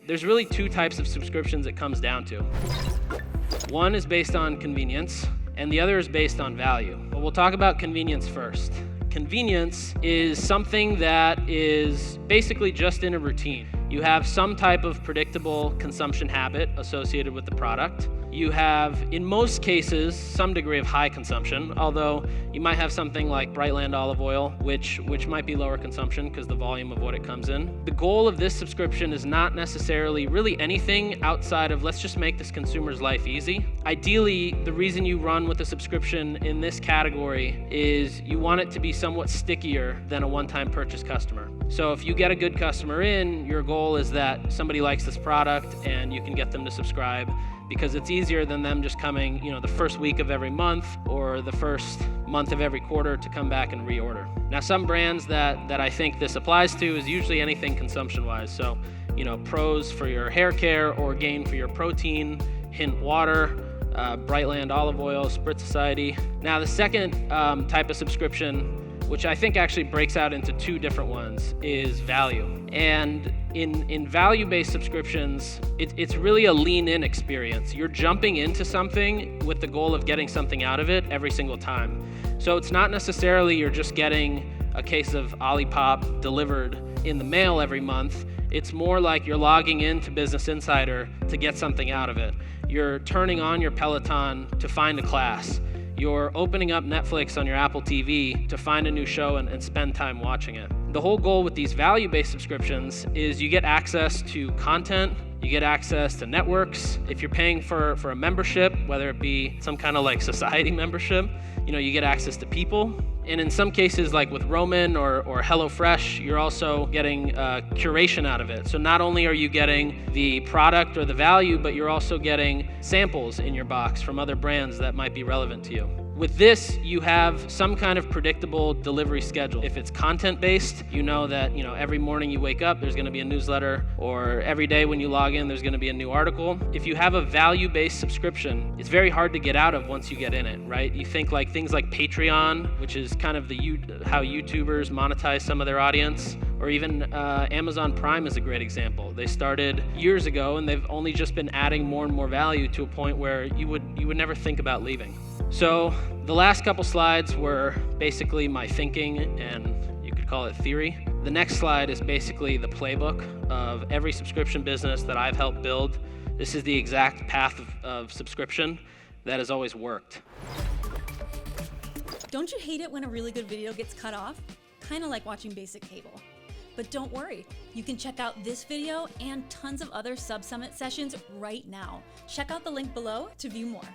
There's really two types of subscriptions it comes down to. One is based on convenience, and the other is based on value. But we'll talk about convenience first. Convenience is something that is basically just in a routine. You have some type of predictable consumption habit associated with the product. You have, in most cases, some degree of high consumption, although you might have something like Brightland olive oil, which might be lower consumption because the volume of what it comes in. The goal of this subscription is not necessarily really anything outside of let's just make this consumer's life easy. Ideally, the reason you run with a subscription in this category is you want it to be somewhat stickier than a one-time purchase customer. So if you get a good customer in, your goal is that somebody likes this product and you can get them to subscribe, because it's easier than them just coming, the first week of every month or the first month of every quarter to come back and reorder. Now, some brands that I think this applies to is usually anything consumption-wise. So, Pros for your hair care, or Gain for your protein, Hint water, Brightland olive oil, Sprit Society. Now, the second type of subscription, which I think actually breaks out into two different ones, is value. And in value-based subscriptions, it's really a lean-in experience. You're jumping into something with the goal of getting something out of it every single time. So it's not necessarily you're just getting a case of Olipop delivered in the mail every month. It's more like you're logging into Business Insider to get something out of it. You're turning on your Peloton to find a class. You're opening up Netflix on your Apple TV to find a new show and spend time watching it. The whole goal with these value-based subscriptions is you get access to content, you get access to networks. If you're paying for a membership, whether it be some kind of like society membership, you get access to people. And in some cases, like with Roman or HelloFresh, you're also getting curation out of it. So not only are you getting the product or the value, but you're also getting samples in your box from other brands that might be relevant to you. With this, you have some kind of predictable delivery schedule. If it's content-based, you know that every morning you wake up, there's going to be a newsletter, or every day when you log in, there's going to be a new article. If you have a value-based subscription, it's very hard to get out of once you get in it, right? You think like things like Patreon, which is kind of how YouTubers monetize some of their audience, or even Amazon Prime is a great example. They started years ago, and they've only just been adding more and more value to a point where you would never think about leaving. So the last couple slides were basically my thinking, and you could call it theory. The next slide is basically the playbook of every subscription business that I've helped build. This is the exact path of subscription that has always worked. Don't you hate it when a really good video gets cut off? Kind of like watching basic cable. But don't worry, you can check out this video and tons of other SubSummit sessions right now. Check out the link below to view more.